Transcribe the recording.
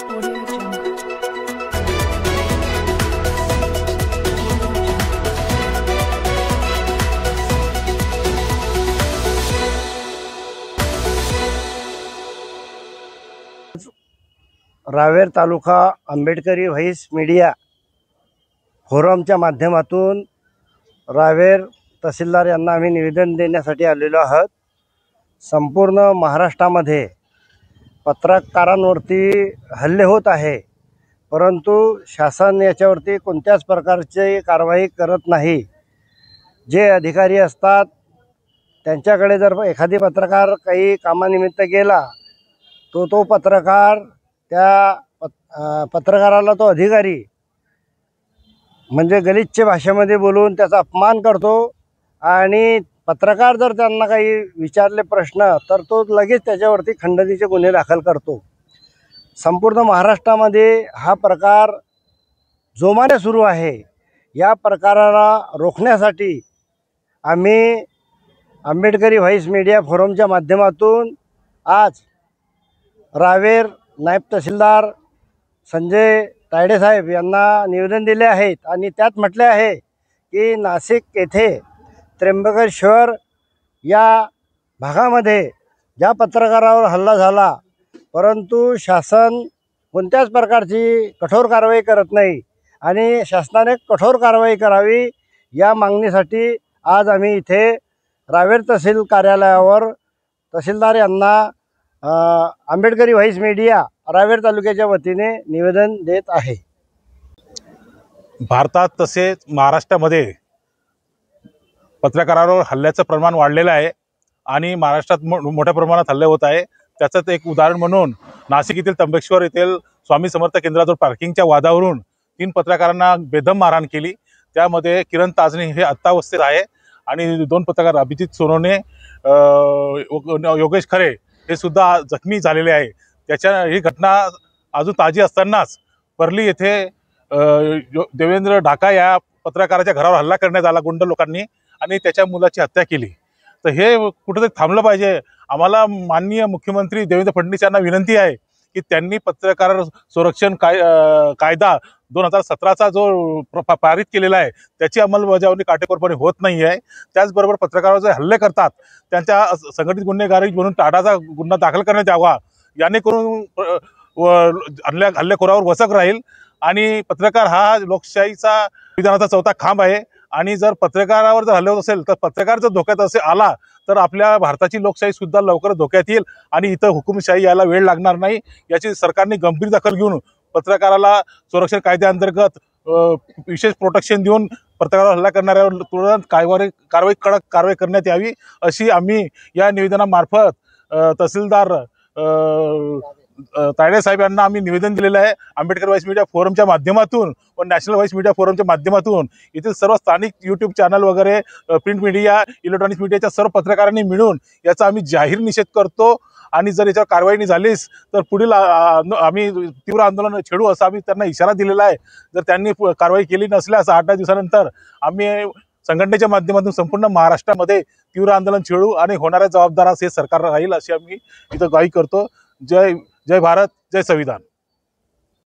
Audio Jungle. Raver तालुका आंबेडकरी voice media फोरमच्या माध्यमातून रावेर तहसीलदार यांना आम्ही निवेदन देण्यासाठी आलेलो आहोत। संपूर्ण महाराष्ट्रामध्ये पत्रकारांवरती हल्ले होत आहे, परंतु शासन याच्यावरती कोणत्याच प्रकारची कारवाई करत नाही। जे अधिकारी असतात त्यांच्याकडे जर एखादी पत्रकार काही कामानिमित्त गेला तो पत्रकार त्या पत्रकाराला तो अधिकारी म्हणजे गलिच्छ भाषेमध्ये बोलून त्याचा अपमान करतो आणि पत्रकार जर त्यांना काही विचारले प्रश्न तर तो लगेच त्याच्यावरती खंडणीचे गुन्हे दाखल करतो। संपूर्ण महाराष्ट्रामध्ये हा प्रकार जोमाने सुरू आहे। या प्रकाराला रोखण्यासाठी आम्ही आंबेडकरी व्हॉइस मीडिया फोरमच्या माध्यमातून आज रावेर नायब तहसीलदार संजय तायडे साहेब यांना निवेदन दिले आहेत आणि त्यात म्हटले आहे की नाशिक येथे त्र्यंबकेश्वर या भागामध्ये ज्या पत्रकारावर हल्ला झाला, परंतु शासन कोणत्याच प्रकारची कठोर कारवाई करत नाही आणि शासनाने कठोर कारवाई करावी या मागणीसाठी आज आम्ही इथे रावेर तहसील कार्यालयावर तहसीलदार यांना आंबेडकरी व्हॉइस मीडिया रावेर तालुक्याच्या वतीने निवेदन देत आहे। भारतात तसेच महाराष्ट्रामध्ये पत्रकारांवर हल्ल्याचं प्रमाण वाढलेलं आहे आणि महाराष्ट्रात मोठ्या प्रमाणात हल्ले होत आहे। त्याचंच एक उदाहरण म्हणून नाशिक येथील त्र्यंबकेश्वर येथील स्वामी समर्थ केंद्राजवळ पार्किंगच्या वादावरून 3 पत्रकारांना बेदम मारहाण केली। त्यामध्ये किरण ताजणे हे अवस्थेत आहे आणि 2 पत्रकार अभिजित सोनवणे, योगेश खरे हे सुद्धा जखमी झालेले आहे। ही घटना अजून ताजी असतानाच परली येथे देवेंद्र ढाका या पत्रकाराच्या घरावर हल्ला करण्यात आला गुंड लोकांनी आणि त्याच्या मुलाची हत्या केली। तर हे कुठेतरी थांबलं पाहिजे। आम्हाला माननीय मुख्यमंत्री देवेंद्र फडणवीस यांना विनंती आहे की त्यांनी पत्रकार संरक्षण कायदा 2017चा जो पारित केलेला आहे त्याची अंमलबजावणी काटेकोरपणे होत नाही आहे। त्याचबरोबर पत्रकारावर जे हल्ले करतात त्यांच्या संघटित गुन्हेगारी म्हणून टाटाचा गुन्हा दाखल करण्यात यावा, याने करून हल्लेखोरावर वचक राहील आणि पत्रकार हा लोकशाहीचा संविधानाचा चौथा खांब आहे आणि जर पत्रकारावर जर हल्ले होत असेल तर पत्रकार जर धोक्यात आला तर आपल्या भारताची लोकशाही सुद्धा लवकर धोक्यात येईल आणि इथं हुकुमशाही यायला वेळ लागणार नाही। याची सरकारने गंभीर दखल घेऊन पत्रकाराला संरक्षण कायद्याअंतर्गत विशेष प्रोटेक्शन देऊन पत्रकारावर हल्ला करणाऱ्यावर तुरंत कडक कारवाई करण्यात यावी अशी आम्ही या निवेदनामार्फत तहसीलदार तायडे साहेब यांना आम्ही निवेदन दिलेलं आहे। आंबेडकर व्हॉइस मीडिया फोरमच्या माध्यमातून व नॅशनल व्हॉइस मीडिया फोरमच्या माध्यमातून येथील सर्व स्थानिक यूट्यूब चॅनल वगैरे प्रिंट मीडिया इलेक्ट्रॉनिक्स मीडियाच्या सर्व पत्रकारांनी मिळून याचा आम्ही जाहीर निषेध करतो आणि जर याच्यावर कारवाई नाही झालीच तर पुढील आम्ही तीव्र आंदोलन छेडू असा आम्ही त्यांना इशारा दिलेला आहे। जर त्यांनी कारवाई केली नसल्यास 8-10 दिवसानंतर आम्ही संघटनेच्या माध्यमातून संपूर्ण महाराष्ट्रामध्ये तीव्र आंदोलन छेडू आणि होणाऱ्या जबाबदारास हे सरकार राहील अशी आम्ही इथं ग्वाही करतो। जय भारत, जय संविधान।